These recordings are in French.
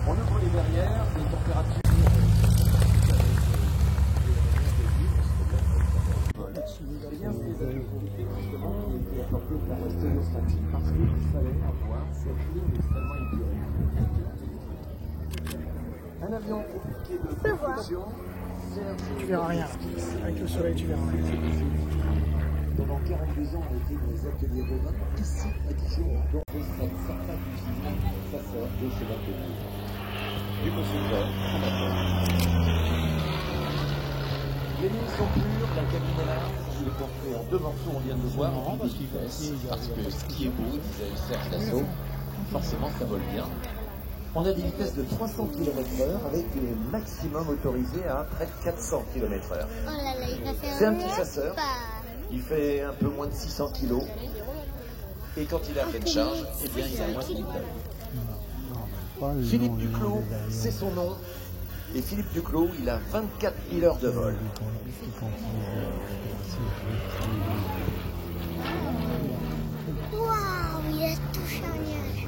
On ouvre les verrières, les températures. Bien ces activités justement qui étaient apportées par la stéréostatique parce qu'il fallait avoir cette ligne extrêmement épurée. Un avion compliqué de propulsion. Tu verras rien. Avec le soleil, tu verras rien. Pendant 42 ans, on a été dans les ateliers Revin, ici à Dijon, dans le stade Sartat d'usine, chasseur de cheval de cour. Du constructeur, les lignes sont pures, la cabine est large, il est construit en deux morceaux, on vient de le voir, parce que ce qui est beau, disait Serge Dassault, forcément ça vole bien. On a des vitesses de 300 km/h avec des maximums autorisés à près de 400 km/h. Oh là là, il va faire c'est un petit chasseur. Il fait un peu moins de 600 kg. Et quand il est à pleine charge, eh bien il a moins de 10 tonnes. Philippe Duclos, c'est son nom. Et Philippe Duclos, il a 24 000 heures de vol. Waouh, il a touché un nuage.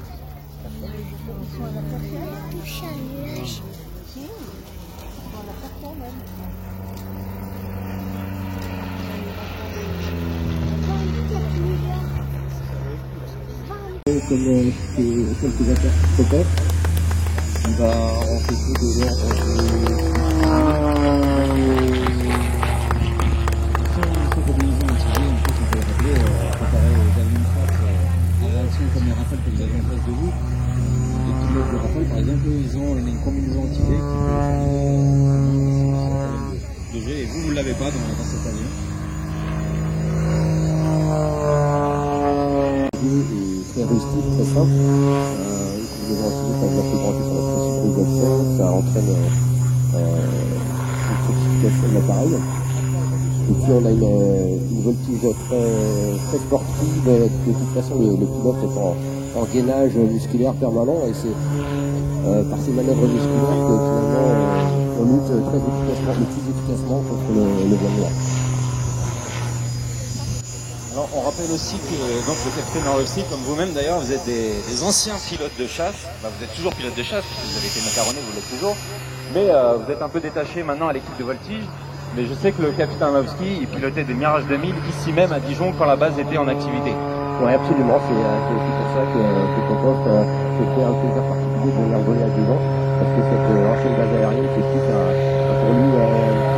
Il a touché un nuage. Comme quelques affaires Popov, il va en quelque de l'ordre sans combinaison activée, en plus on peut le rappeler, comparé aux avions de frappe, les réactions comme les Rafales que vous avez en face de vous, les pilotes de Rafale par exemple, ils ont une combinaison activée qui peut faire de jet, et vous ne l'avez pas dans cet avion. Très rustique, très simple. Une combinaison activée, par exemple, branchée sur la pressurisation, ça entraîne une fructification de l'appareil. Et puis on a une voltige très sportive. De toute façon, le pilote est en gainage musculaire permanent et c'est par ces manœuvres musculaires que finalement on lutte très efficacement, le plus efficacement contre le vol noir. Alors, on rappelle aussi que donc, le capitaine Orlovski, comme vous-même d'ailleurs, vous êtes des anciens pilotes de chasse. Bah, vous êtes toujours pilote de chasse, parce que vous avez été macaronné, vous l'êtes toujours. Mais vous êtes un peu détaché maintenant à l'équipe de voltige. Mais je sais que le capitaine Orlovski, il pilotait des Mirage 2000 ici même à Dijon quand la base était en activité. Oui, absolument. C'est aussi pour ça que Popov se fait un plaisir particulier de venir voler à Dijon. Parce que cette ancienne base aérienne, c'est plus pour lui une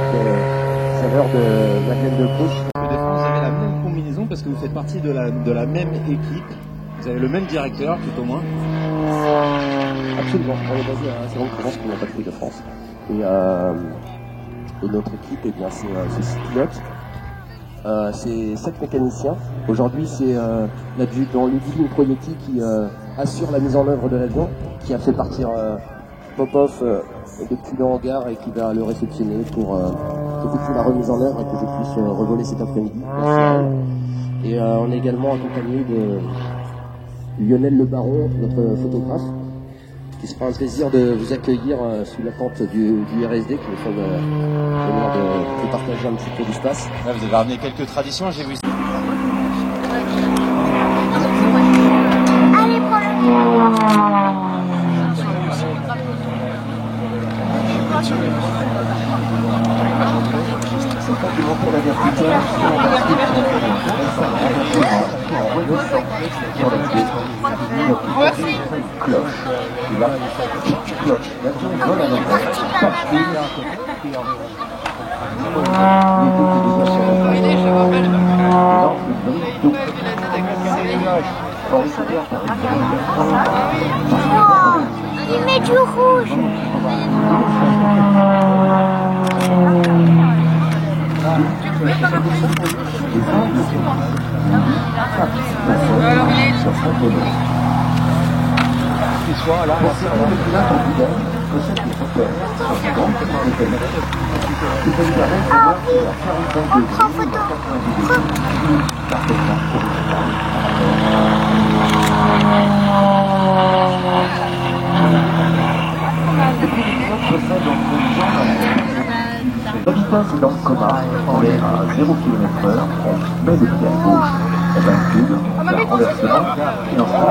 petite saveur de Madeleine de Proust. Vous avez la même combinaison parce que vous faites partie de la même équipe. Vous avez le même directeur, tout au moins. Absolument. On est basé à Saint-Laurent-de-Provence, pour la patrouille de France. Et notre équipe, eh bien, c'est 6 pilotes. C'est 7 mécaniciens. Aujourd'hui, c'est l'adjudant Ludivine Proietti qui assure la mise en œuvre de l'avion, qui a fait partir Popov depuis le hangar et qui va le réceptionner pour effectuer la remise en œuvre et que je puisse revoler cet après-midi. Et on est également accompagné de Lionel Le Baron, notre photographe, qui se fera un plaisir de vous accueillir sous la tente du RSD, qui nous fait l'honneur de partager un petit peu d'espace. Là, vous avez ramené quelques traditions, j'ai vu. Allez, prends-le. c'est pas de monter la verticale sur la en redescend sur la pied. Cloche. Et là, cloche. L'avion vole à l'envers. Bascule. Il met du rouge. Ah oui, on prend photo. La vitesse est dans le coma, on est à 0 km/h, on met le pied à gauche, on bascule, on fait renversement, et ensuite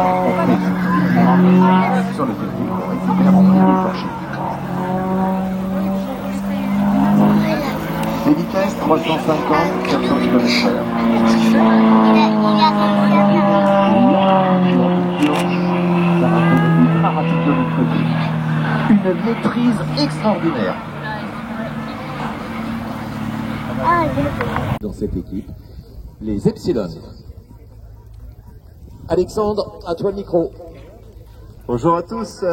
on fait sur le côté, on récupère en milieu plancher. Les vitesses 350-400 km/h. Ultra rapide de l'autre côté. Une maîtrise extraordinaire. Dans cette équipe, les Epsilon. Alexandre, à toi le micro. Bonjour à tous,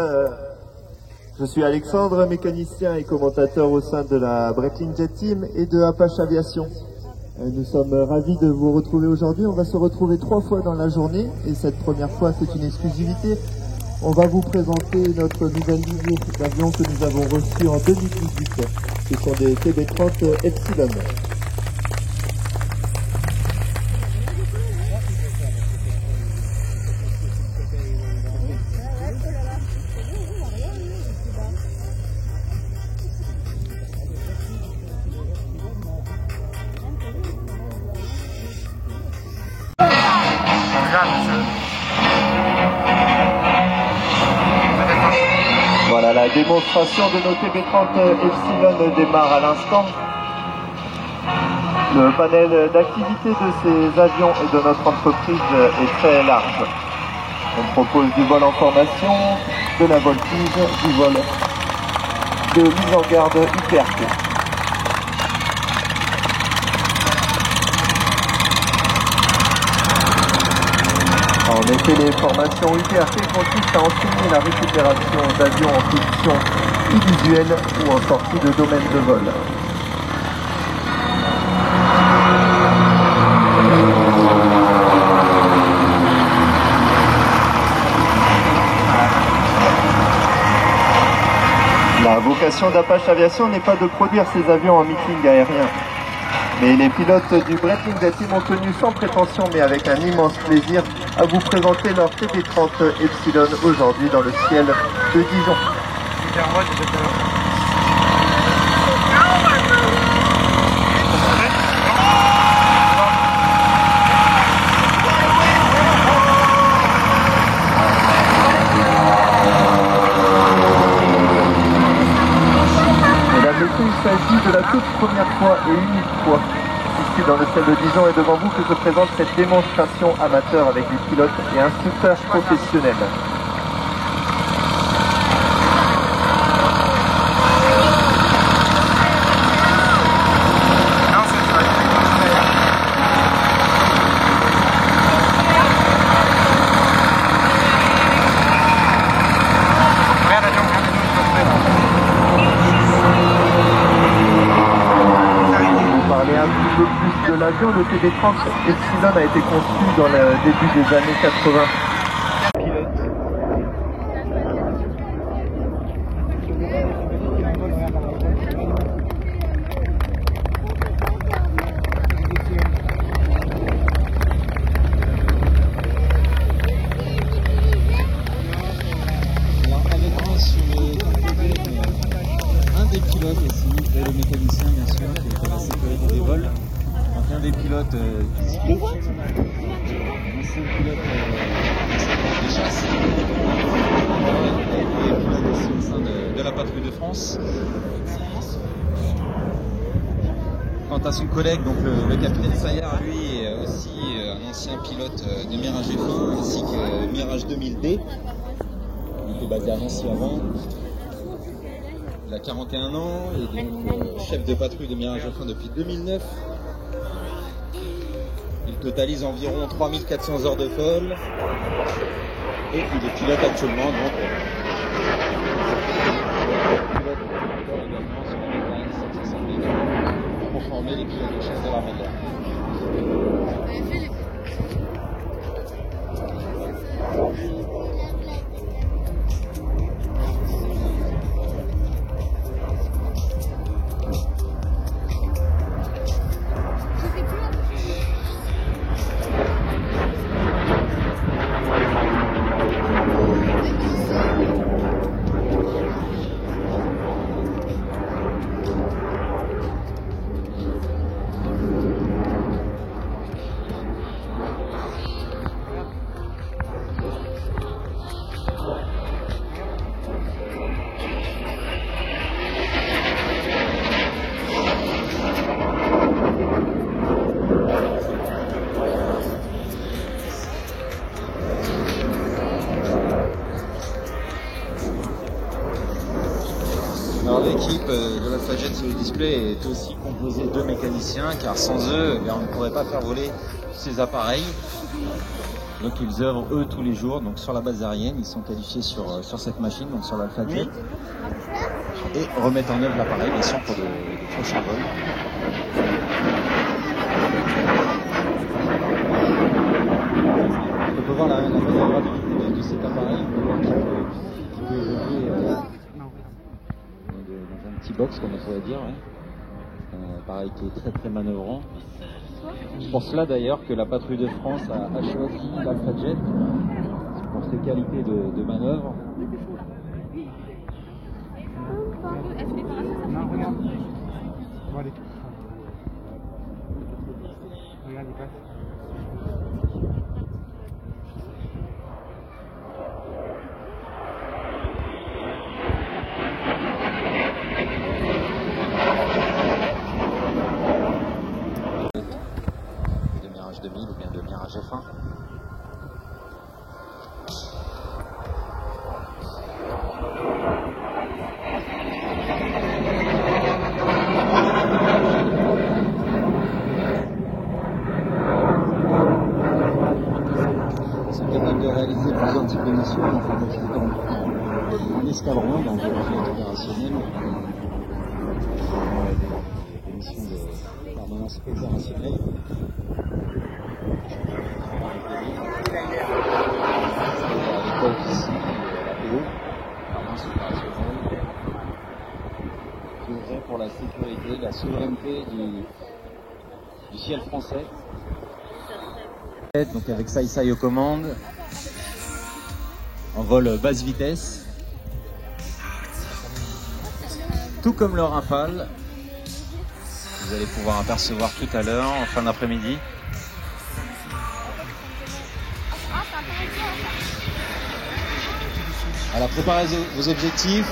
je suis Alexandre, mécanicien et commentateur au sein de la Breitling Jet Team et de Apache Aviation. Nous sommes ravis de vous retrouver aujourd'hui. On va se retrouver 3 fois dans la journée et cette première fois c'est une exclusivité. On va vous présenter notre nouvelle lignée d'avions que nous avons reçue en 2018. Ce sont des TB30 Epsilon. Voilà, la démonstration de nos TB30 Epsilon démarre à l'instant. Le panel d'activité de ces avions et de notre entreprise est très large. On propose du vol en formation, de la voltige, du vol de mise en garde UPRT. En effet, les formations UPRT consistent à enseigner la récupération d'avions en position visuelle ou en sortie de domaine de vol. La vocation d'Apache Aviation n'est pas de produire ces avions en meeting aérien. Mais les pilotes du Breitling Jet Team ont tenu sans prétention mais avec un immense plaisir à vous présenter leur TB30 Epsilon aujourd'hui dans le ciel de Dijon. Mesdames et messieurs, il s'agit de la toute première fois et unique fois ici dans le ciel de Dijon et devant vous que je présente cette démonstration amateur avec des pilotes et instructeurs professionnels. De l'avion, le TB30 Epsilon a été conçu dans le début des années 80. Alors avec moi sur le un des pilotes aussi, et le mécanicien bien sûr, qui est à la sécurité des vols. Donc un des pilotes ici, un pilote de chasse, et pilote ici au sein de la patrouille de France. quant à son collègue, donc le capitaine Sayar, lui est aussi un ancien pilote de Mirage F1 ainsi que Mirage 2000D. Il était basé à Nancy avant. Il a 41 ans et donc chef de patrouille de Mirage F1 depuis 2009. Il totalise environ 3400 heures de vol et il est pilote actuellement donc. Pour former les pilotes de chasse de l'armée de l'air. Alors l'équipe de l'Alpha Jet sur le display est aussi composée de mécaniciens car sans eux on ne pourrait pas faire voler ces appareils. Donc ils œuvrent eux tous les jours donc sur la base aérienne, ils sont qualifiés sur cette machine, donc sur l'Alpha Jet et remettent en œuvre l'appareil bien sûr pour de prochains vols. On peut voir la manœuvrabilité de cet appareil, on peut voir qu'il peut évoluer dans un petit box comme on pourrait dire, ouais. Un appareil qui est très très manœuvrant. C'est pour cela d'ailleurs que la patrouille de France a choisi l'Alpha Jet pour ses qualités de manœuvre. Non, regarde. Bon, allez. Regarde, il passe. De Mirage 2000 ou bien de Mirage F1. Ils sont capables de réaliser plusieurs types de missions, enfin donc c'est en escadron, dans des pilotes opérationnels, des missions de permanence opérationnelle. À l'époque ici, la PO, permanence opérationnelle, qui œuvrait pour la sécurité, la souveraineté du ciel français. Donc avec Sai aux commandes, en vol basse vitesse, tout comme le Rafale, vous allez pouvoir apercevoir tout à l'heure en fin d'après-midi. Alors préparez vos objectifs.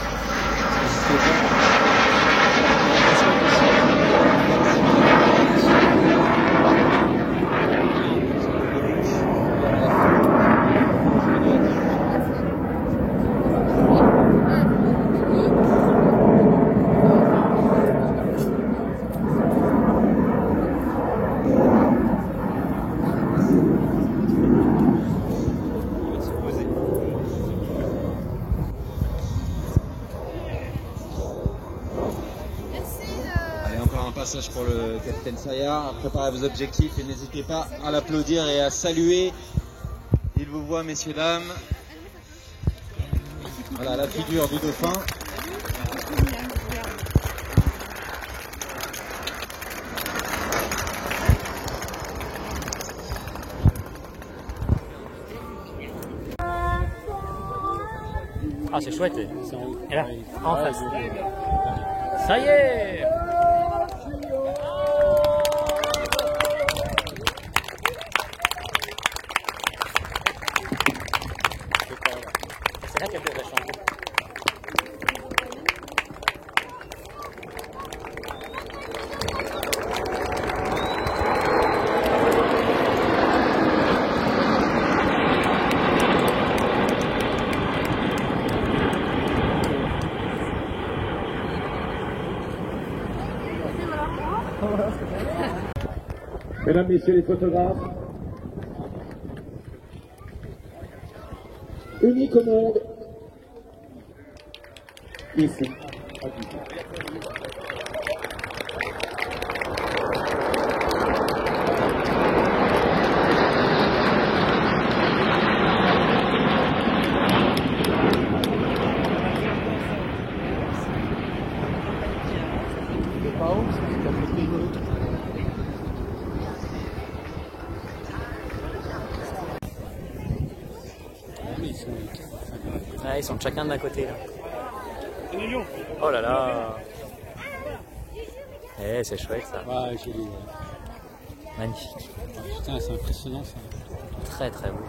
Passage pour le capitaine Sayar, préparez vos objectifs et n'hésitez pas à l'applaudir et à saluer. Il vous voit, messieurs, dames. Voilà la figure du dauphin. Ah, c'est chouette. Et là, en face. Ça y est! C'est là qu'elle devrait chanter. Mesdames, Messieurs les photographes, unique au monde, ici, à Gizeh. Ah, ils sont chacun d'un côté là. Oh là là. Eh, c'est chouette ça. Ouais, joli. Ouais. Magnifique. Putain, c'est impressionnant ça. Très très beau.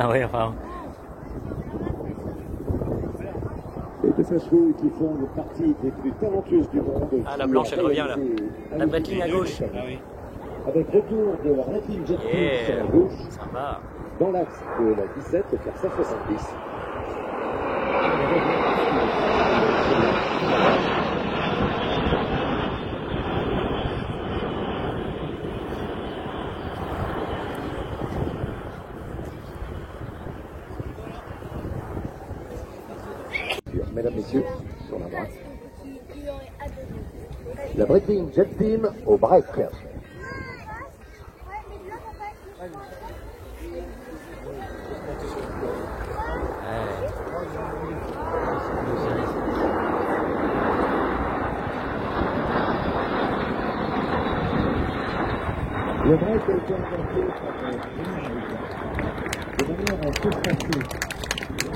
Ah oui, enfin. Les deux chevaux qui font partie des plus talentueuses du monde. Ah, la blanche, elle revient là. La Breitling à gauche. Ah oui. Avec retour de la Breitling Jet sur la gauche. Sympa. Dans l'axe de la 17, vers 170. Mesdames, Messieurs, sur la droite. La Breitling Jet Team au break. Le break a été inventé par de manière à se passer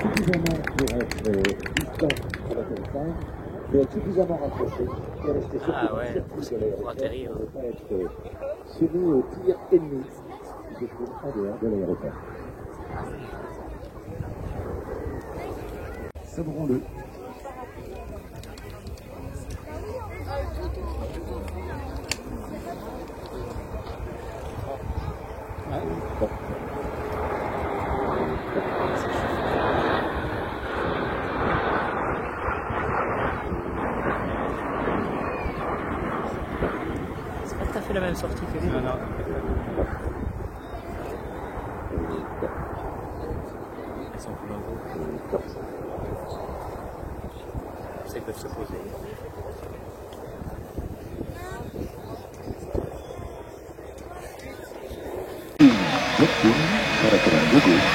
suffisamment pour être distant sur la téléphone, mais être suffisamment rapproché pour rester surtout pour atterrir. Pour ne pas être soumis au tir ennemi qui se trouve en dehors de l'aéroport. Sabrons-le. C'est pas tout à fait la même sortie que lui. Non, non. Ils sont plus nombreux. Ils peuvent se poser. Sur la colonne de gauche,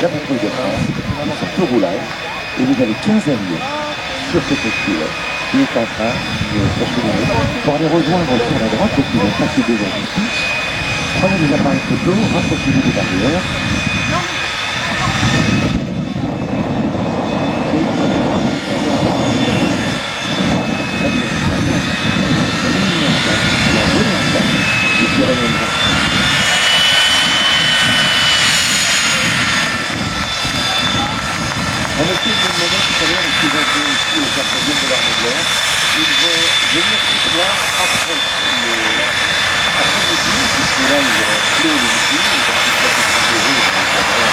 la boucle de France, dans son tout roulage, et vous avez 15 alliés sur cette voiture qui est en train de s'acheminer pour aller rejoindre sur la droite ceux qui vont passer devant ici. Prenez des appareils photo, rapprochez-vous des barrières. On a fait une demande tout à l'heure, ils sont venus ici au quatrième de l'armée de l'air. Ils vont venir ce soir après midi, puisque là ils vont clore le midi, ils vont tout faire exploser les caméras.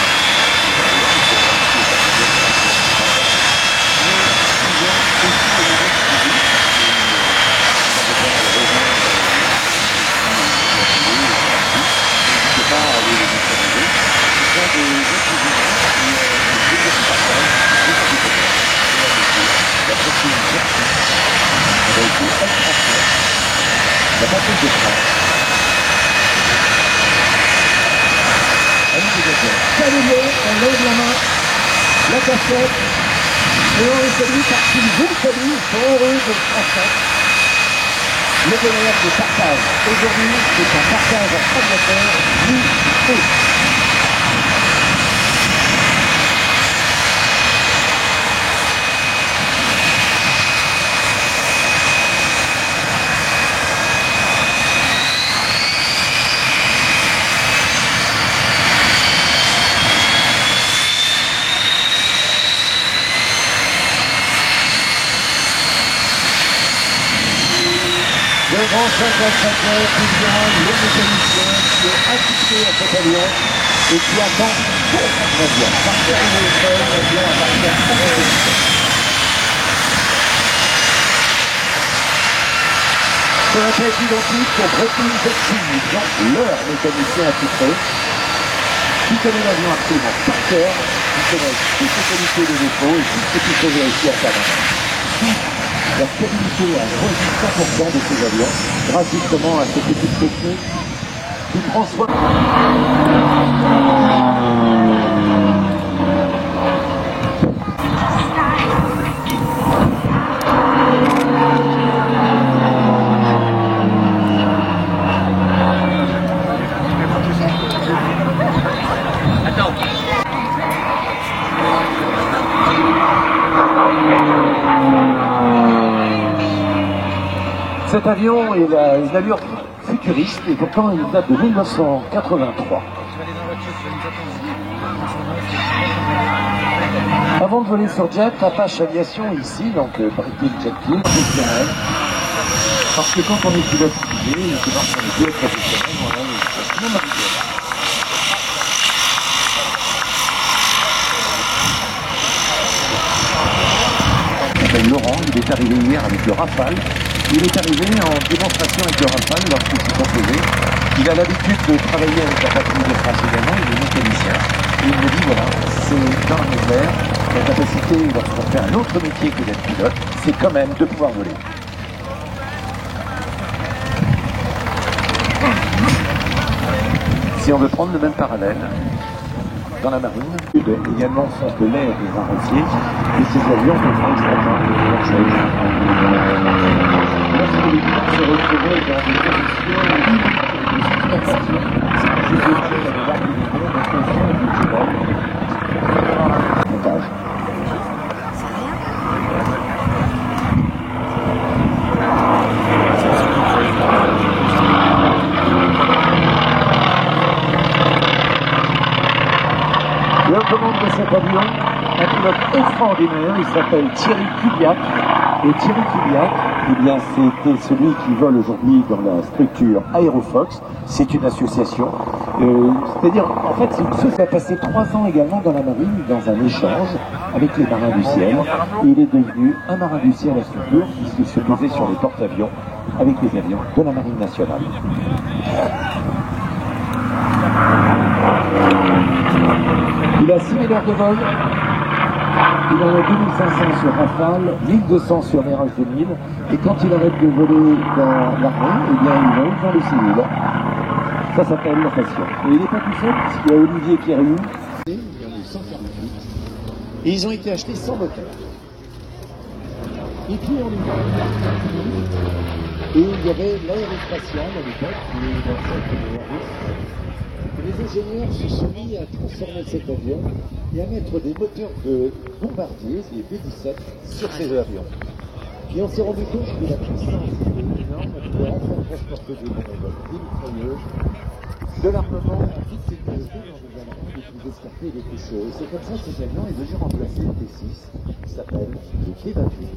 La batterie de France. Saluez, on lève la main, la cassette, et on est salué par qu'ils vous saluent, ils sont heureux de le transmettre. Le bonheur de partage. Aujourd'hui, c'est un partage en spectateur, vous et Durant 55 heures, il y a le mécanicien qui est attitré à cet avion et qui attend son avion. Par terre au sol, l'avion appartient à son mécanicien. Sur la tête identique pour Breaking the Team, leur mécanicien attitré, qui connaît l'avion absolument par cœur, qui connaît toutes les qualités de défaut et tout ce qu'il faut vérifier à sa main. La stabilité a reçu 100% de ces avions, grâce justement à cette équipe technique qui prend soin. Cet avion est une allure futuriste et pourtant il date de 1983. Avant de voler sur jet, Apache Aviation ici, donc Breaking Jet Team, professionnel. Parce que quand on est pilote privé, il faut voir qu'on est pilote professionnel, voilà, c'est non habituel. Il s'appelle Laurent, il est arrivé hier avec le Rafale. Il est arrivé en démonstration avec le Rafale lorsqu'il s'est composé. Il a l'habitude de travailler avec la patrouille de France également, il est mécanicien. Et il me dit voilà, c'est dans mes airs, la capacité lorsqu'on fait un autre métier que d'être pilote, c'est quand même de pouvoir voler. Si on veut prendre le même parallèle, dans la marine, également sont que l'air est raréfié et ces avions peuvent extrêmement dangereux. Lorsque les pilotes se retrouvaient dans des conditions de suspension, je vais parler de la barre de confiance du montage. Et aux commandes de cet avion, un pilote extraordinaire, il s'appelle Thierry Cubiac. Et Thierry Cubiac, eh bien, c'était celui qui vole aujourd'hui dans la structure Aerofox. C'est une association. C'est-à-dire, en fait, c'est une chose qui a passé 3 ans également dans la marine, dans un échange avec les marins du ciel. Et il est devenu un marin du ciel à son tour, puisqu'il se posait sur les porte-avions avec les avions de la marine nationale. Il a 6000 heures de vol, il en a 2500 sur Rafale, 1200 sur Mirage 2000, et quand il arrête de voler dans l'armée, eh bien il vole dans le civil. Ça s'appelle la passion. Et il n'est pas tout seul, puisqu'il y a Olivier Quériou. Il y en a eu 148, et ils ont été achetés sans moteur. Et puis on est et il y avait l'aérospatiale à l'époque, qui est l'ancêtre de Airbus. Les ingénieurs se sont mis à transformer cet avion et à mettre des moteurs de bombardiers, des B-17, sur ces avions. Et on s'est rendu compte que la puissance était énorme, on pouvait enfin transporter des bombes, des mitrailleuses, de l'armement en toute sécurité dans des endroits les plus escarpés et les plus chauds. Et c'est comme ça que cet avion est venu remplacer le T6, qui s'appelle le T-28.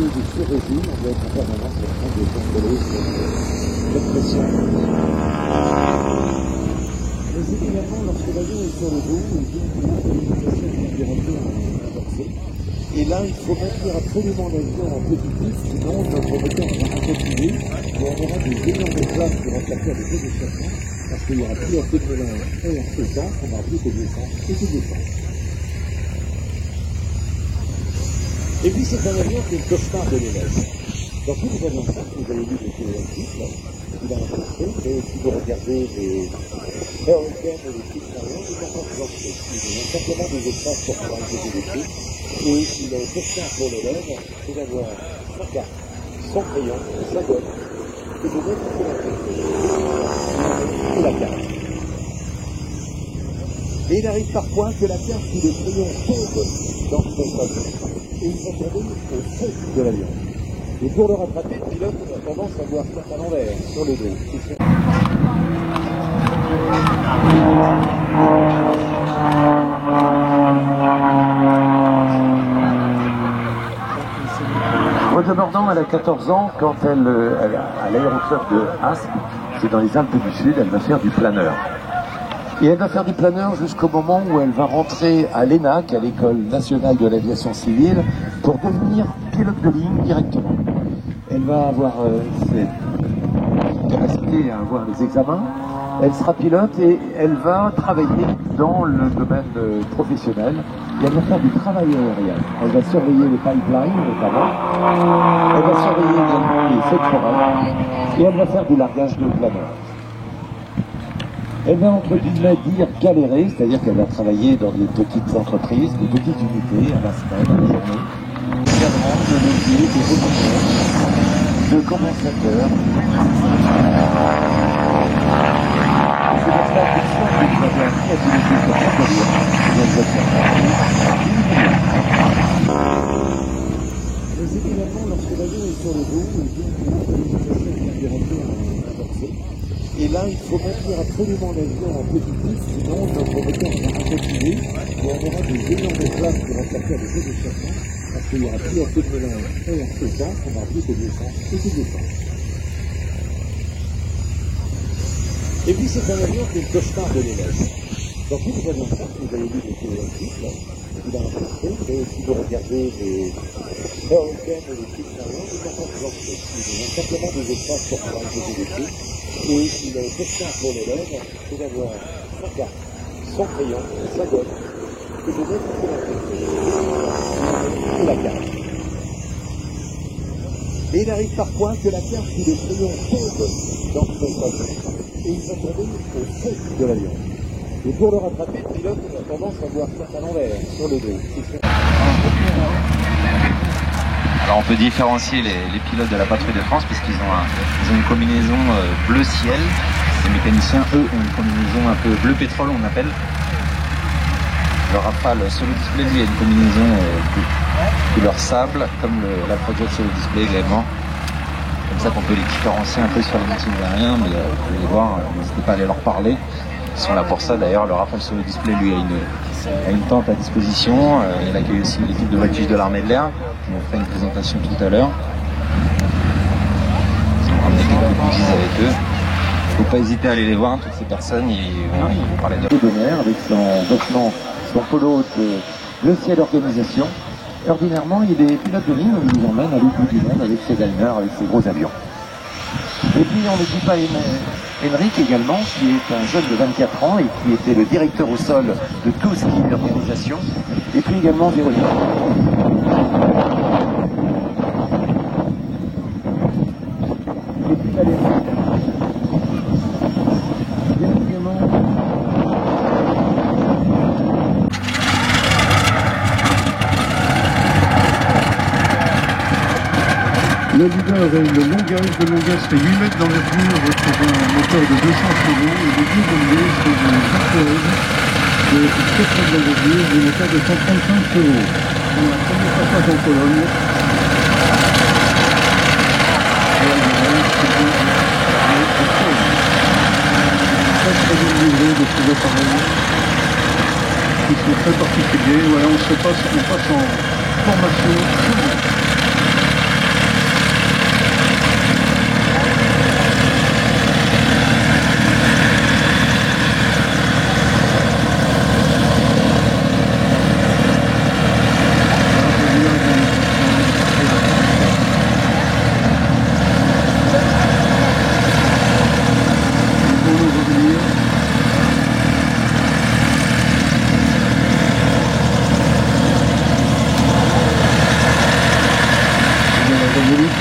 de sur-régime, on doit être en permanence en train de contrôler cette pression. Mais également, lorsque l'avion est sur le dos, il y a une communication qui est rentrée en avancée. Et là, il faut maintenir absolument l'avion en positif, sinon notre moteur va continuer et on aura des énormes flammes qui vont faire des échappements parce qu'il n'y aura plus assez de mélange et en essence, on n'aura plus que de l'essence et de l'essence. Et puis c'est un avion qui est le cauchemar de l'élève. Dans tous les avions simples, vous avez vu des téléactifs, il a rencontré, mais si vous regardez les Hurricanes et les petites avions, ils sont pas plantés. Ils ont simplement des espaces pour pouvoir utiliser les pieds. Et le cauchemar pour l'élève, c'est d'avoir sa carte, son crayon, sa gomme, et de mettre sur la carte. Et la carte. Et il arrive parfois que la carte ou le crayon tombe dans son avion. Et il s'est tombé au fond de l'avion. Et pour le rattraper, le pilote a tendance à voir ça à l'envers, sur le dos. Aude Mordan, elle a 14 ans, quand elle à l'aéroclub de Aspe, c'est dans les Alpes du Sud, elle va faire du planeur. Et elle va faire du planeur jusqu'au moment où elle va rentrer à l'ENAC, à l'École nationale de l'aviation civile, pour devenir pilote de ligne directement. Elle va avoir cette capacité à avoir les examens, elle sera pilote et elle va travailler dans le domaine professionnel et elle va faire du travail aérien. Elle va surveiller les pipelines notamment, elle va surveiller également les feux de forêt et elle va faire du largage de planeur. Elle va entre guillemets dire galérer, c'est-à-dire qu'elle va travailler dans des petites entreprises, des petites unités à la semaine, à la journée, cadran, de levier, de routiniers, de condensateurs. C'est pour cela que vous avez appris à piloter sur Montpellier, mais c'est également lorsque l'avion est sur le dos, il y a une communication qui est rentrée en avancée. Et là, il faut maintenir absolument l'avion en positif, sinon notre moteur va continuer et on aura des énormes flammes qui vont faire des échappements parce qu'il n'y aura plus assez de mélange et en essence, on n'aura plus que de l'essence et de l'essence. Et puis c'est un avion qui est le cauchemar de l'élève. Dans tous les avions simples, vous avez vu des téléactifs, il a rencontré, mais si vous regardez les Hurricanes et les petites avions, ils sont pas plantés. Ils ont simplement des espaces pour pouvoir utiliser les pieds. Et le cauchemar pour l'élève, c'est d'avoir sa carte, son crayon, sa gomme, et de mettre sur la carte. Et la carte. Et il arrive parfois que la carte ou le crayon tombe dans son avion. Et il va tomber au fond de l'avion. Et pour le rattraper, le pilote a tendance à voir ça à l'envers, sur le dos. Alors on peut différencier les pilotes de la patrouille de France puisqu'ils ont une combinaison bleu ciel. Les mécaniciens, eux, ont une combinaison un peu bleu pétrole, on appelle. Le Rafale Solo Display, lui, a une combinaison couleur sable, comme la Project Solo Display également. Comme ça qu'on peut les différencier un peu sur les motifs aériens, mais vous pouvez les voir, n'hésitez pas à aller leur parler. Ils sont là pour ça. D'ailleurs, le Rafale Solo Display, lui, a une tente à disposition. Il accueille aussi l'équipe de voltige de l'armée de l'air, qui nous fera une présentation tout à l'heure. Ils ont ramené quelques goodies avec eux. Il ne faut pas hésiter à aller les voir, toutes ces personnes, ils vont parler de Bonheur avec son vêtement, son polo de Le Ciel Organisation. Ordinairement, il est pilote de ligne, il nous emmène à l'autre bout du monde avec ses liners, avec ses gros avions. Et puis on n'oublie pas Henrik également, qui est un jeune de 24 ans et qui était le directeur au sol de tout ce qui est organisation. Et puis également Véronique. Et puis Valérie. Bien évidemment. Le leader a une longueur fait 8 mètres d'envergure pour un moteur de 200 chevaux et le deuxième lieu c'est une Carteuse de 4 mètres d'envergure et un moteur de 135 chevaux. On a premier passage en Pologne. Très livré de ces appareils qui sont très particuliers. Voilà, on passe en formation.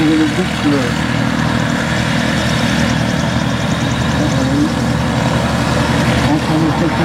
retrouver le groupe entre nos quelques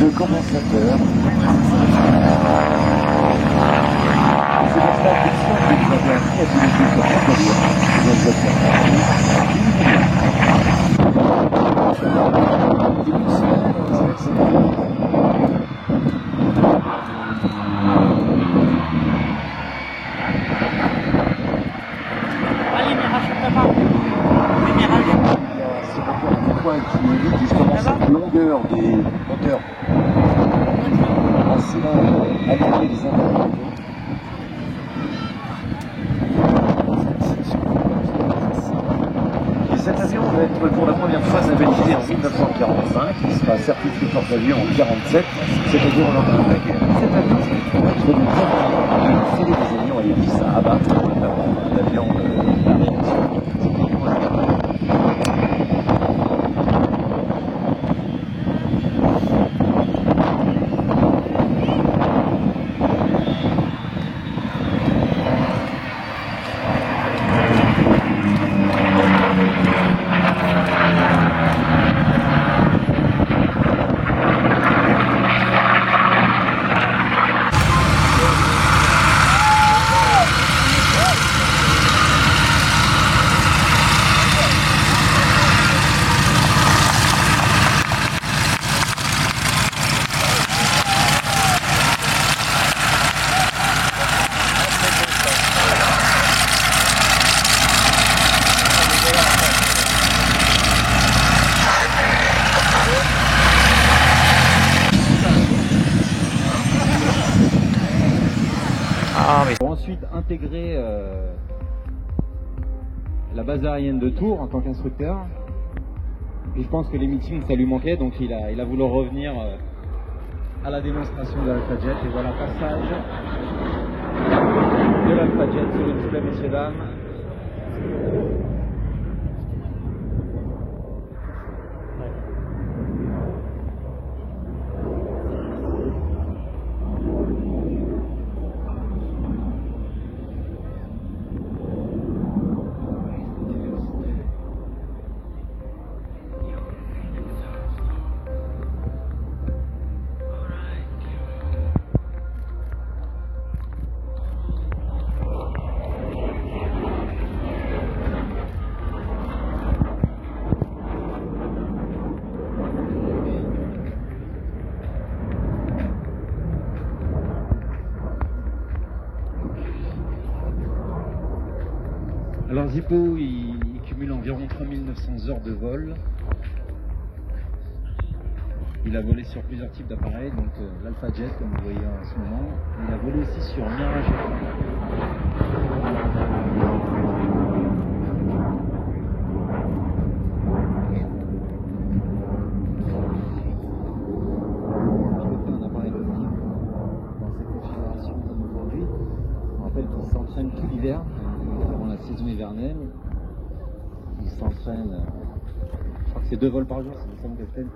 de condensateurs. C'est pour ça que si vous avez appris à piloter sur Montpellier, vous êtes qui évite justement cette longueur des moteurs en cylindre alignés les uns vers les autres. Et cet avion va être pour la première fois labellisé en 1945, il sera certifié porte-avions en 1947, c'est-à-dire au lendemain de la guerre. Cet avion, pour être le premier, c'est des avions à hélice à abattre, notamment l'avion de la réaction. Pour ensuite intégrer la base aérienne de Tours en tant qu'instructeur. Et je pense que les meetings ça lui manquait, donc il a voulu revenir à la démonstration de l'Alpha-Jet. Et voilà, passage de l'Alpha-Jet sur le display, messieurs dames. Alors Zippo, il cumule environ 3900 heures de vol. Il a volé sur plusieurs types d'appareils, donc l'Alpha-Jet comme vous voyez en ce moment. Il a volé aussi sur Mirage un appareil de tir dans ces configurations comme aujourd'hui. On rappelle qu'il s'entraîne tout l'hiver. Avant la saison hivernale, il s'entraîne Je crois que c'est 2 vols par jour, c'est ça mon capitaine.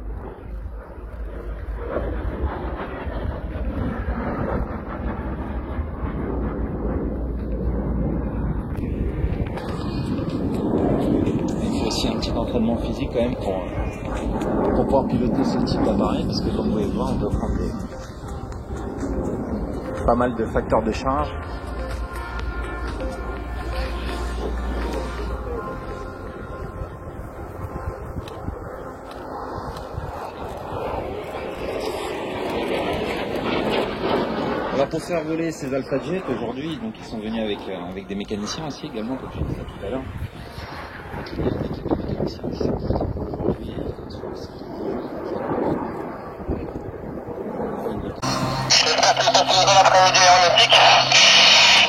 Il faut aussi un petit entraînement physique quand même pour pouvoir piloter ce type d'appareil, parce que comme vous pouvez voir, on peut prendre pas mal de facteurs de charge. Alors pour faire voler ces Alpha Jet aujourd'hui, donc ils sont venus avec des mécaniciens aussi également, comme je disais tout à l'heure. Donc il y a une équipe de mécaniciens qui sont aujourd'hui sur le site. L'après-midi aéronautique.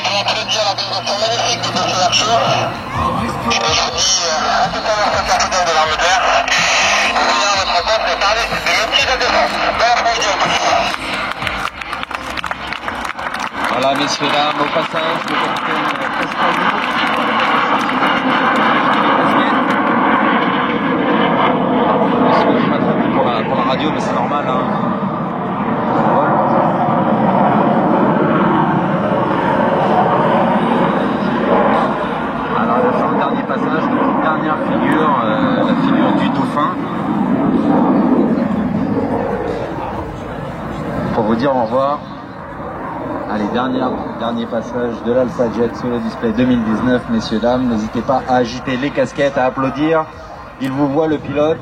Donc le dia l'organisation magnifique de M. Archer. Et je vous dis à tout à l'heure, ça sert de l'arme de l'air. On revient à votre rencontre, les services des métiers de la défense. Bon après-midi à tous. Voilà, messieurs, dames, au passage, le capitaine pour la radio, mais c'est normal, hein. Alors, on va faire le dernier passage, donc dernière figure, la figure du dauphin. Pour vous dire au revoir. Allez, dernier passage de l'Alpha Jet sur le display 2019, messieurs, dames. N'hésitez pas à agiter les casquettes, à applaudir. Il vous voit, le pilote.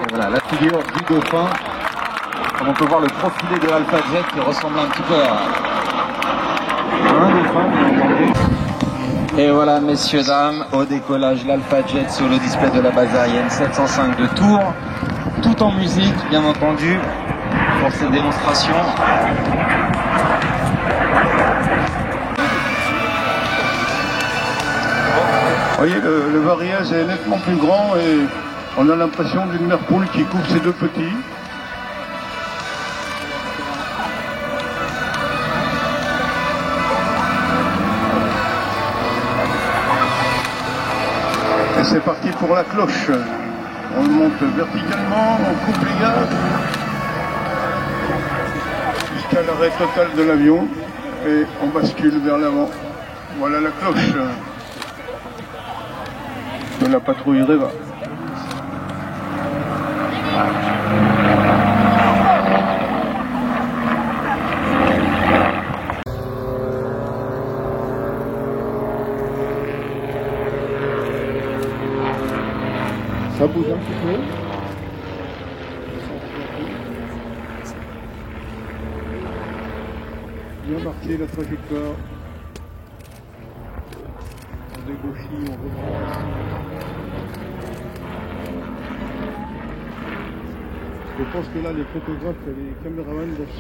Et voilà, la figure du dauphin. Comme on peut voir, le profilé de l'Alpha Jet qui ressemble un petit peu à un dauphin, bien entendu. Et voilà, messieurs, dames, au décollage, l'Alpha Jet sur le display de la base aérienne 705 de Tours. Tout en musique, bien entendu, pour ces démonstrations. Vous voyez, le variage est nettement plus grand et on a l'impression d'une mère poule qui coupe ses 2 petits. Et c'est parti pour la cloche. On monte verticalement, on coupe les gaz jusqu'à l'arrêt total de l'avion et on bascule vers l'avant. Voilà la cloche de la patrouille Reva. Ça bouge un petit peu. Bien marqué la trajectoire. On dégauchit, on reprend. Je pense que là, les photographes et les caméramans doivent...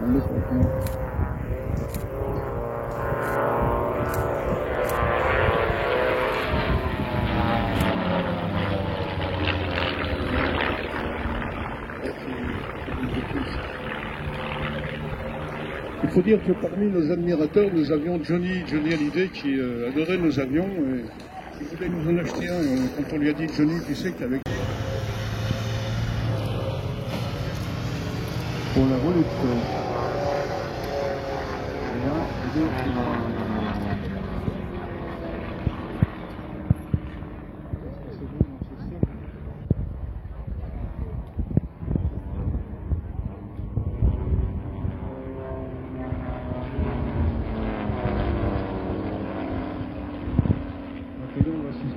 On le comprend. Il faut dire que parmi nos admirateurs, nous avions Johnny Hallyday qui adorait nos avions et il voulait nous en acheter un. Et quand on lui a dit Johnny, tu sais qu'avec... Pour la volée de feu. Et là, et deux,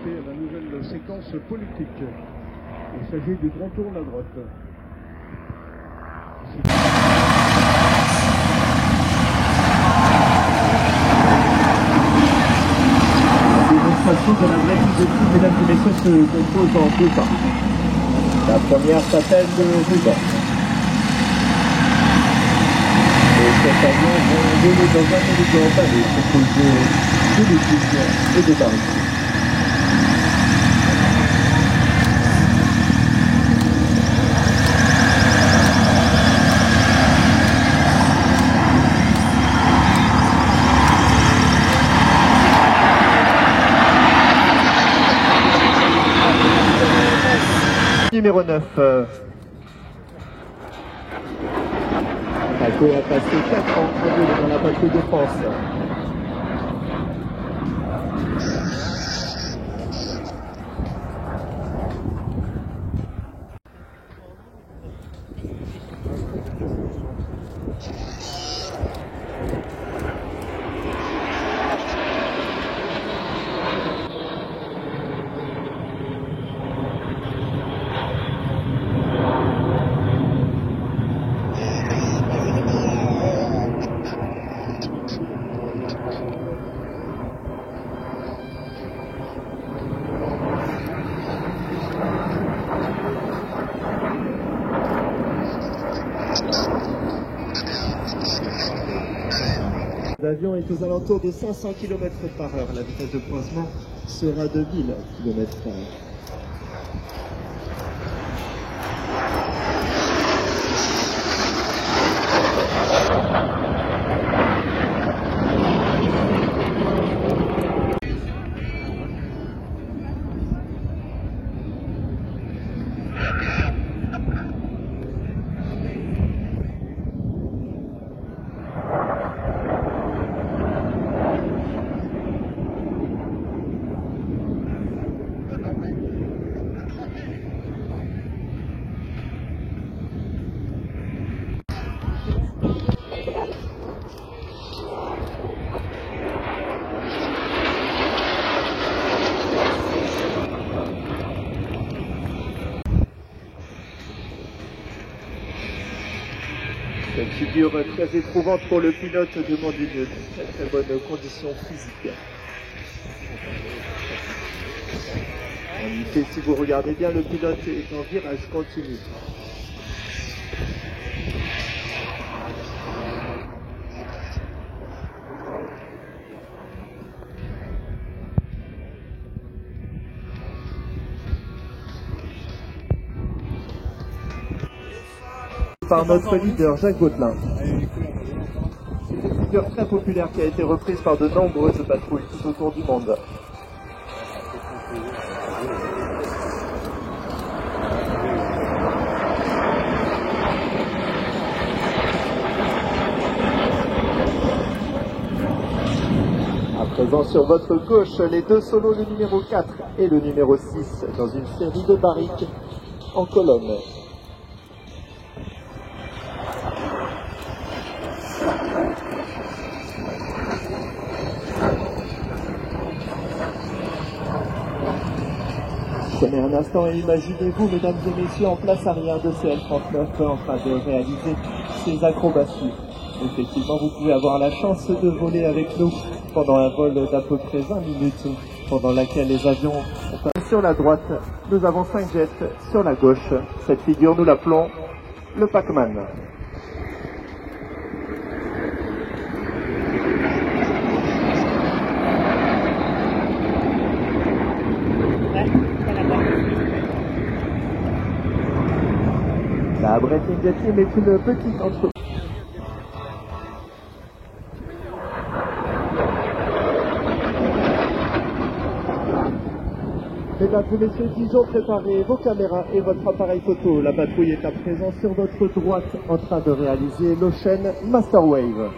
à la nouvelle séquence politique. Il s'agit du grand tour à droite. La démonstration de la vraie prise de tout, mesdames et messieurs, se compose en 2 parties. La première s'appelle le ruban. Et cet avion va voler dans un méridien pavé composé d'elliptiques et de barriques. numéro 9. Paco a passé 4 ans dans la patrouille de France. L'avion est aux alentours de 500 km/h. La vitesse de croisement sera de 1000 km/h. Cette figure très éprouvante pour le pilote demande une très bonne condition physique. En effet, si vous regardez bien, le pilote est en virage continu. Par notre leader Jacques Gautelin. C'est une figure très populaire qui a été reprise par de nombreuses patrouilles tout autour du monde. À présent sur votre gauche, les deux solos, le numéro 4 et le numéro 6, dans une série de barriques en colonne. Prenez un instant et imaginez-vous, mesdames et messieurs, en place arrière de CL39 en train de réaliser ces acrobaties. Effectivement, vous pouvez avoir la chance de voler avec nous pendant un vol d'à peu près 20 minutes, pendant laquelle les avions sont sur la droite. Nous avons 5 jets sur la gauche. Cette figure, nous l'appelons le Pac-Man. La Breitling Jet Team est une petite entreprise. Mesdames et messieurs, Dijon, préparez vos caméras et votre appareil photo. La patrouille est à présent sur votre droite en train de réaliser l'Ocean Master Wave.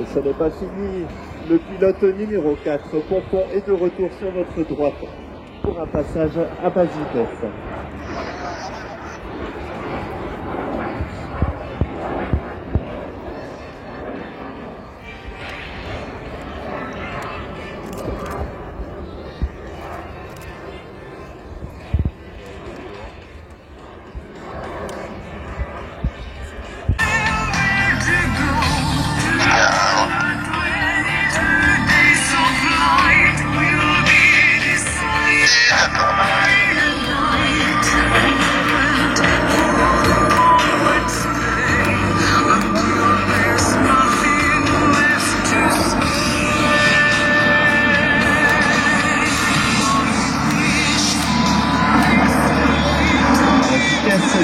Et ce n'est pas fini. Le pilote numéro 4, Pompon, est de retour sur votre droite pour un passage à basse vitesse.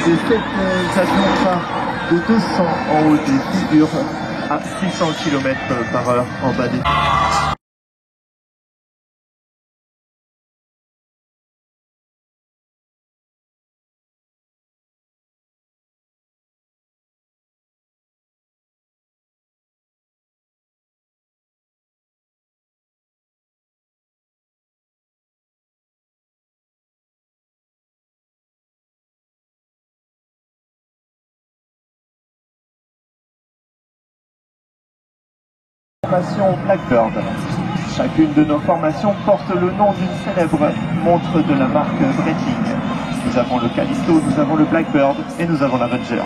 Des 7 avions part de 200 en haut des figures à 600 km/h en bas des... Formation Blackbird. Chacune de nos formations porte le nom d'une célèbre montre de la marque Breitling. Nous avons le Callisto, nous avons le Blackbird et nous avons la Ranger.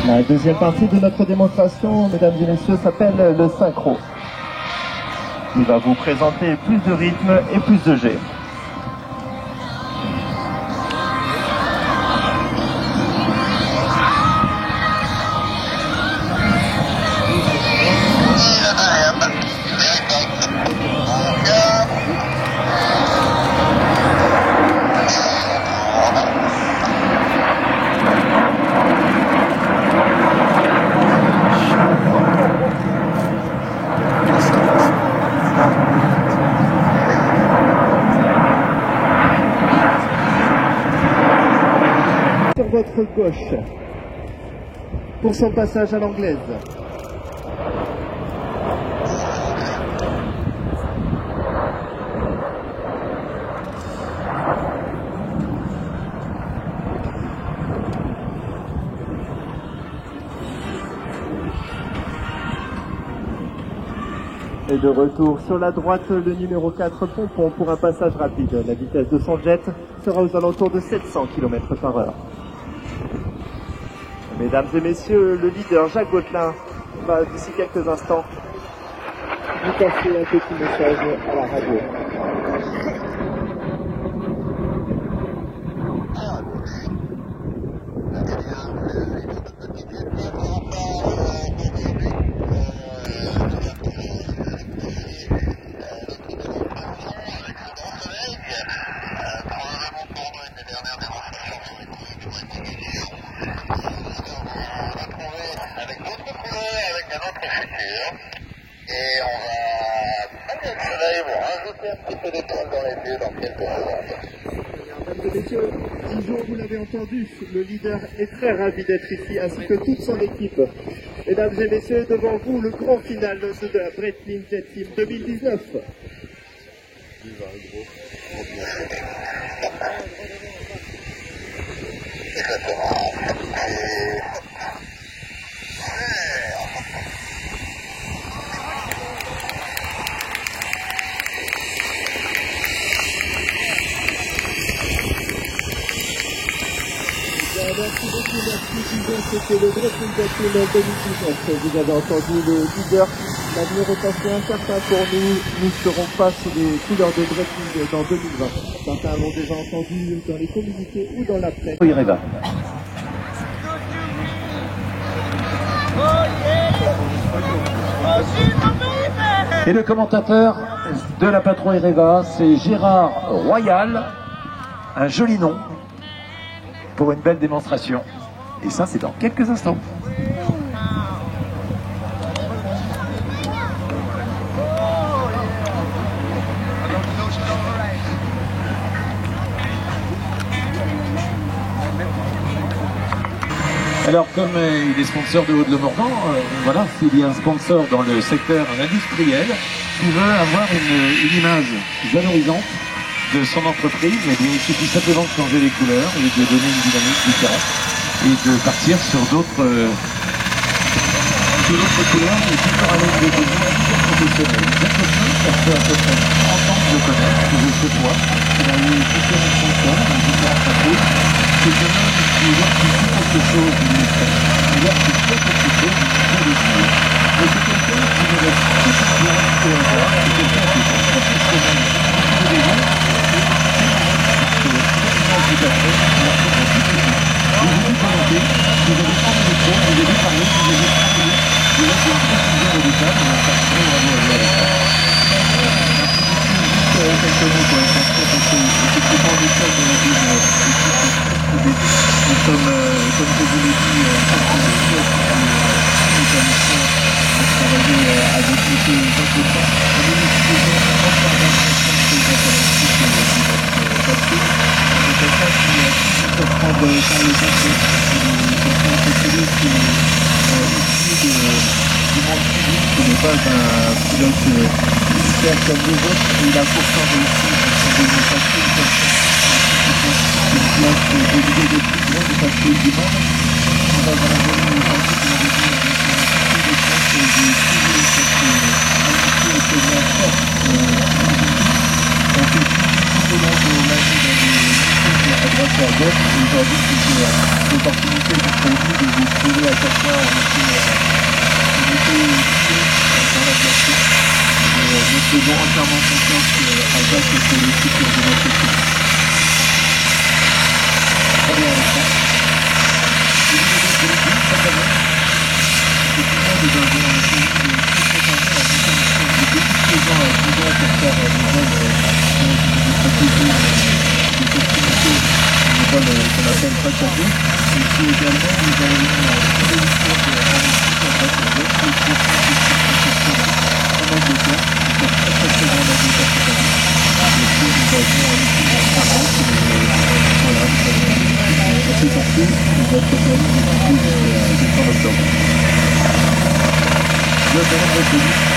La deuxième partie de notre démonstration, mesdames et messieurs, s'appelle le synchro. Il va vous présenter plus de rythme et plus de jet. Sur votre gauche, pour son passage à l'anglaise. Et de retour sur la droite, le numéro 4 Pompon pour un passage rapide. La vitesse de son jet sera aux alentours de 700 km/h. Mesdames et messieurs, le leader Jacques Gautelin va d'ici quelques instants vous passer un petit message à la radio. Et on va prendre le soleil pour rajouter un petit peu d'étoiles dans les yeux dans quelques secondes. Mesdames et messieurs, toujours vous l'avez entendu, le leader est très ravi d'être ici, ainsi que toute son équipe. Mesdames et messieurs, devant vous, le grand final de la Breitling Jet Team 2019. Merci beaucoup, merci. C'était le Breitling Jet Team 2019. Vous avez entendu le leader. L'avenir est assez incertain pour nous. Nous ne serons pas sous les couleurs de Breitling dans 2020. Certains l'ont déjà entendu dans les communiqués ou dans la presse. Ireva. Et le commentateur de la Patrouille Reva, c'est Gérard Royal. Un joli nom pour une belle démonstration. Et ça, c'est dans quelques instants. Alors, comme il est sponsor de Haut-de-le-Morvan, voilà, s'il y a un sponsor dans le secteur industriel qui veut avoir une image valorisante de son entreprise, eh bien, il suffit simplement de changer les couleurs et de donner une dynamique différente et de partir sur d'autres couleurs et toujours avec des dynamiques professionnelles. Jacques ça fait à peu près 30 ans que je le connais, que je sais quoi, il a eu différents sponsors dans différentes entreprises. C'est quelqu'un qui identifie quelque chose du ministère. Il a fait quelque chose du ministère. Mais c'est quelqu'un qui ne reste pas bien au hasard. C'est quelqu'un qui est un professionnel de l'église. Vous avez commenté, vous avez prendre le micro, vous avez parlé, vous avez travaillé, vous avez une précision au départ, vous avez fait vraiment le quelques mots pour être en parce que effectivement nous sommes dans une nous sommes, comme je vous l'ai dit, à travailler avec M. Jacques Lebrun. On est une entièrement consciente des alternatives de notre papier. C'est quelqu'un qui a su se prendre par le passé. C'est quelqu'un qui est issu du monde public, ce n'est pas un pilote militaire comme les autres, et il a pourtant réussi à se donner papier comme ça. Une place dédiée des plus grands papiers du monde. On va dans la journée de papier qui avait dit avec de France et j'ai suivi cette amitié et cette lien forte. On fait tout au long de l'année dans des missions à droite et à gauche, et aujourd'hui c'était l'opportunité pour nous de vous trouver à chaque fois. On était dans la version. Nous faisons entièrement confiance à Jacques et pour le futur de notre équipe. Très bien, Alexandre. Je vous ai dit que c'est très bien. C'est tout le monde est dans un pays de toute cette année, la mécanisme de début de saison à 10 ans pour faire des vols de stratégie de proximité, des vols qu'on appelle passagers. Et puis également, nous avons une évolution de l'investissement en fait, avec les courses en Angleterre, qui sont très présents en Angleterre cette année. Et puis nous avions un meeting en France, voilà, nous avons un meeting un peu partout, et notre planning est fixé jusqu'en octobre. Je vous demande votre avis.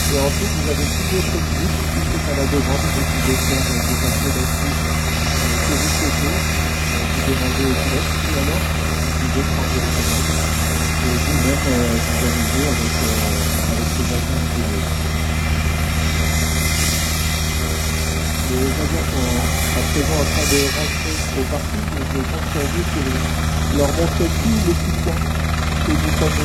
Et ensuite, vous avez tout d'autres techniques qui sont à la demande. Vous pouvez faire des infos là-dessus que vous souhaitez. Vous demandez aux pilotes, et alors vous pouvez prendre des commandes et vous-même vous amuser avec ces avions privés. Les avions sont à présent en train de rentrer au parking, mais je pense à vous que leur montrer tout l'équipement que nous sommes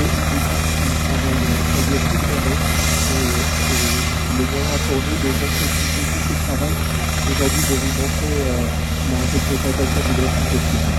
le moyen pour nous de concrétiser tout ce travail aujourd'hui de vous montrer l'interprétation du graphique possible.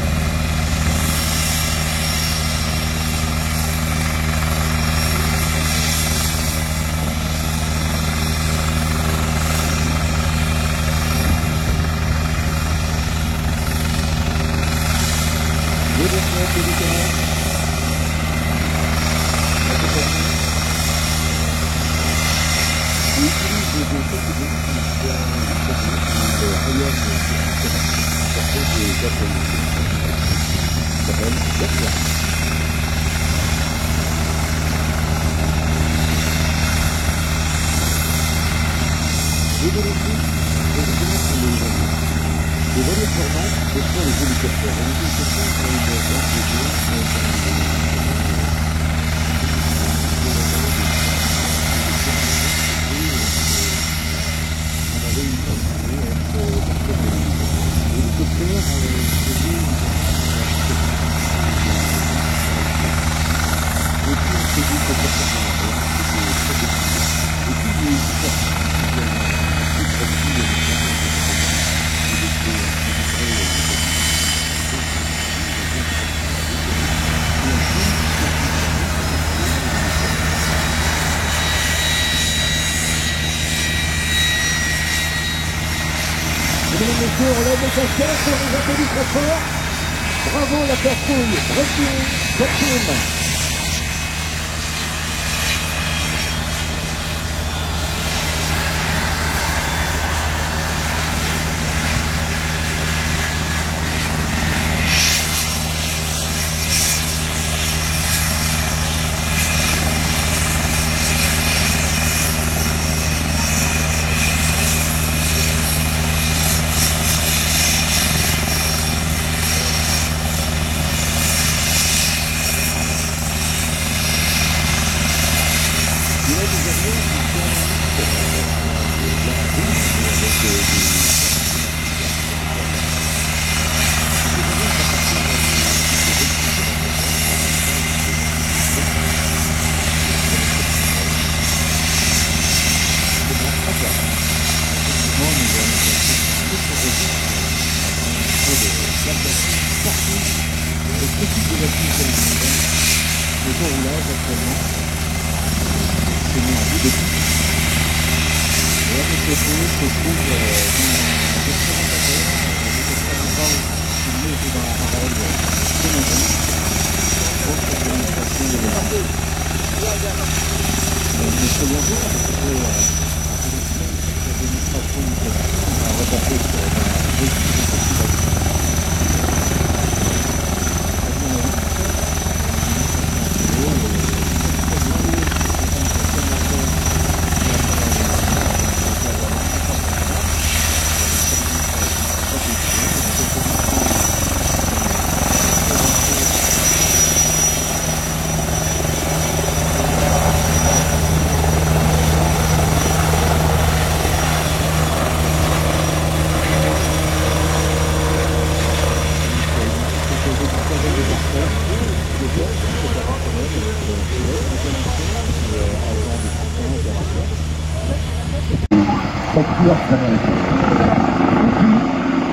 Mesdames et messieurs, on lève les casquettes, on les applaudit très fort. Bravo la patrouille, Breaking Team.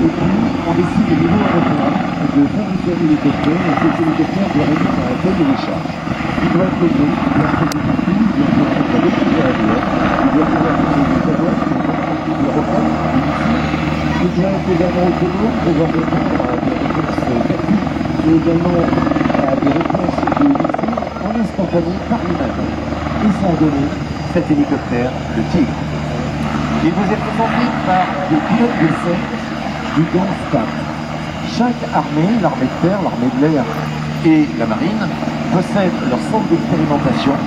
Et puis, on décide au niveau européen de fabriquer un hélicoptère, et cet hélicoptère doit réunir un accueil et des charges. Il doit être léger, il doit être partout, il doit être prêt à découvrir la guerre, il doit pouvoir faire des cadeaux, il doit reprendre des missiles, il doit être également autonome, pouvoir répondre à des réponses tactiques, et également à des réponses de missiles en instantané par lui-même. Et ça a donné cet hélicoptère, le Tigre. Il vous est présenté par des pilotes d'essai du GAN-STAT. Chaque armée, l'armée de terre, l'armée de l'air et la marine, possèdent leur centre d'expérimentation.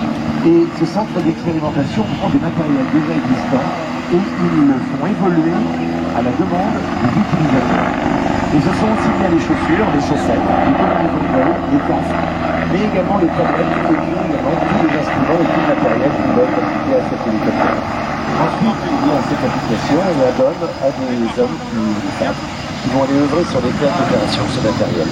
Et ce centre d'expérimentation prend des matériels déjà existants et ils le font évoluer à la demande des utilisateurs. Et ce sont aussi bien les chaussures, les chaussettes, les combinaisons de vol, les casques, mais également les tablettes et puis également tous les instruments et tout le matériel qui va être appliqué à cet hélicoptère. Ensuite, il y a cette application et la donne à des hommes qui vont aller œuvrer sur des théâtres d'opération, ce matériel.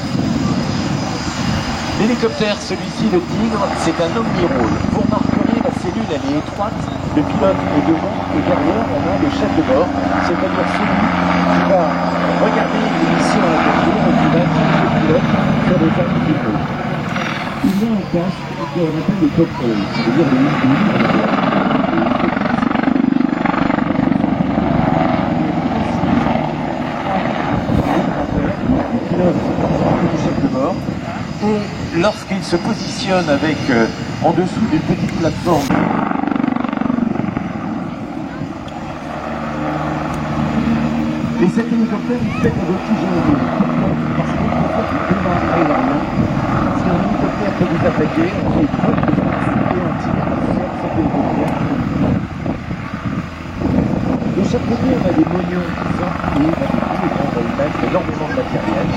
L'hélicoptère, celui-ci, le Tigre, c'est un omni-rôle. Pour marquer la cellule, elle est étroite, le pilote est devant et derrière, on a le chef de bord, c'est-à-dire celui qui va regarder les missions à la voiture et qui va tirer le pilote sur les axes du feu. Il y a un casque qu'on appelle le top-roll, c'est-à-dire le livre. Et lorsqu'il se positionne avec en dessous d'une petite plateforme, et cet hélicoptère il fait un voltige parce qu'il faut faire du débat aérien. Si un hélicoptère peut vous attaquer, on fait preuve de force et on tire sur cet hélicoptère. De chaque côté, on a des mognons qui sortent et on va y mettre énormément de matériel.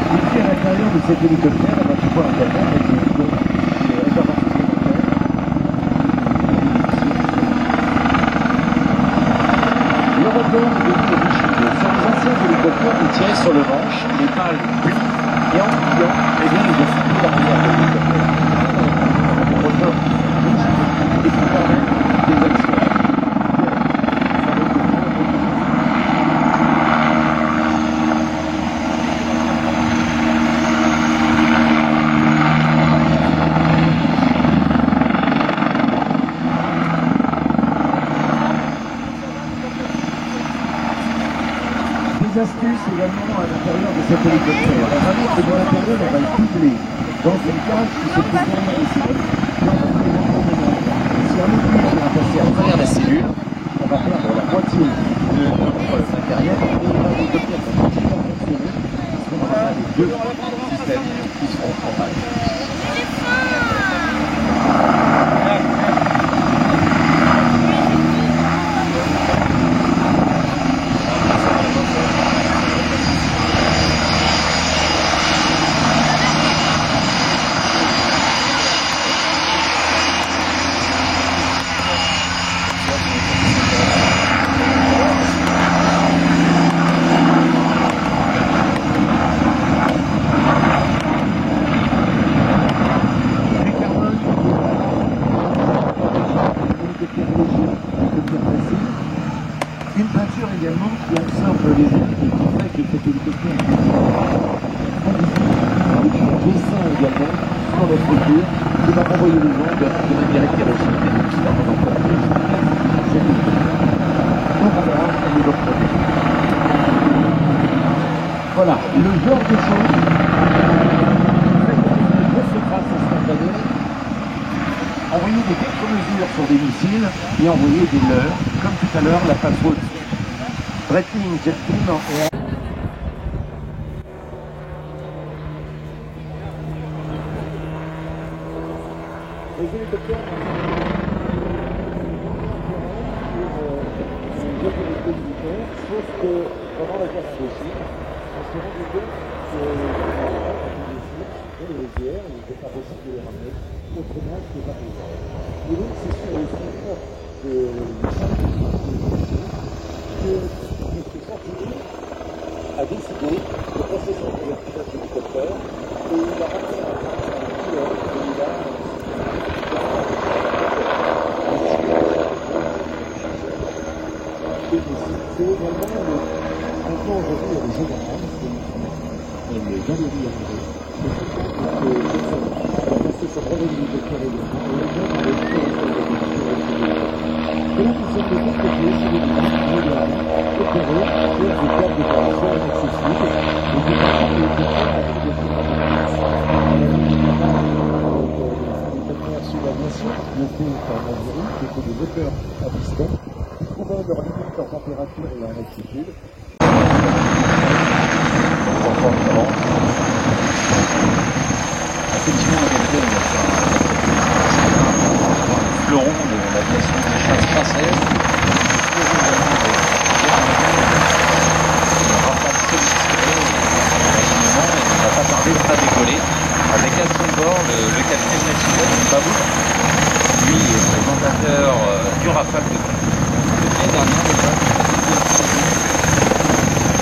Et puis à l'intérieur de cet hélicoptère, on va pouvoir également mettre des réservoirs supplémentaires. Le hélicoptère de ces anciens hélicoptères qui tiraient sur le manche, les pales plient, et en pliant, eh bien, ils ont sauté l'arrière de l'hélicoptère. Le moteur bouge et qui permet des actions. Des astuces également à l'intérieur de cet hélicoptère. On va voir que dans l'intérieur, on va le coupler dans une cage qui se trouve derrière ici. Si on oublie de la passer à travers la cellule, on va perdre la moitié de notre matériel et l'hélicoptère va continuer à fonctionner parce qu'on aura les deux systèmes qui seront en panne. Une peinture également qui absorbe les effets qui fait que cet hélicoptère et puis un dessin également sur notre tour qui va renvoyer les ondes de manière écologique et qui va encore plus cet hélicoptère. Donc on verra comme les autres projets. Voilà, le genre de choses grâce à instantanée, envoyer des contre-mesures sur des missiles et envoyer des leurres, comme tout à l'heure la patrouille Breitling Jet Team. Les hélicoptères sauf que pendant la guerre d'Indochine, on s'est rendu compte que les airs, il n'était pas possible de les ramener, autrement ce n'est pas possible. Et donc c'est sur les transports de que M. Santini a décidé de passer son pilotage d'hélicoptère et il a ramené un pilote et il a c'est également maintenant aujourd'hui il y a des gendarmes, les galeries arrivées, et je pense que a passé son brevet d'hélicoptère également, et les gens ont été et là nous sommes les côtés sur les villes, moderne, opérés, faire des câbles d'opération inaccessibles, et des parties de l'hélicoptère avec des hélicoptères sous l'aviation, montés par Algérie, qui étaient des moteurs à piston, qui trouvaient leur limite en température et en altitude. Effectivement, on a fait un fleuron de l'aviation de chasse française. Il ne va pas tarder à décoller avec à son bord le capitaine Mathieu Babou. Lui est présentateur du Rafale de l'année dernière déjà.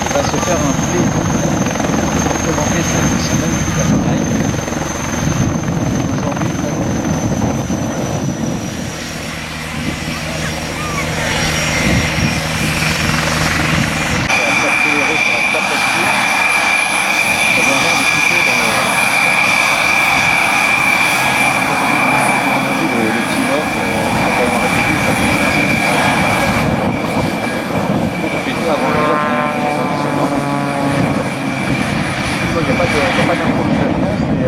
Il va se faire un plaisir de présenter ce magnifique appareil. Aujourd'hui, accéléré sur la table là-dessus. Ça va avoir des couteaux dans le Timor, ça va avoir répété, ça fait répété avant les autres. Il n'y a pas d'improvisation.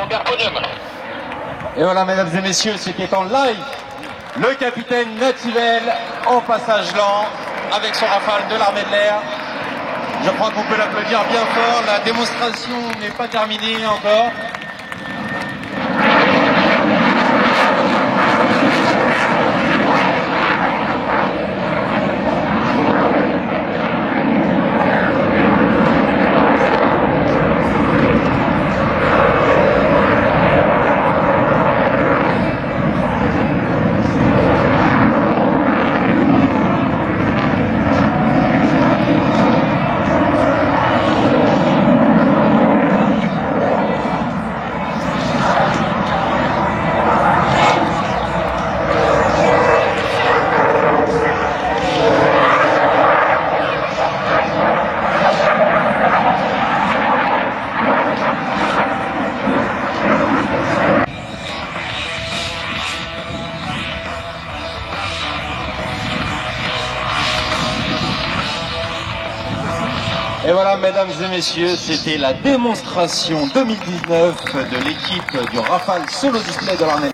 au Père Podium. Et voilà, mesdames et messieurs, c'était en live le capitaine Nativelle en passage lent avec son Rafale de l'armée de l'air. Je crois qu'on peut l'applaudir bien fort. La démonstration n'est pas terminée encore. Et voilà, mesdames et messieurs, c'était la démonstration 2019 de l'équipe du Rafale Solo Display de l'armée.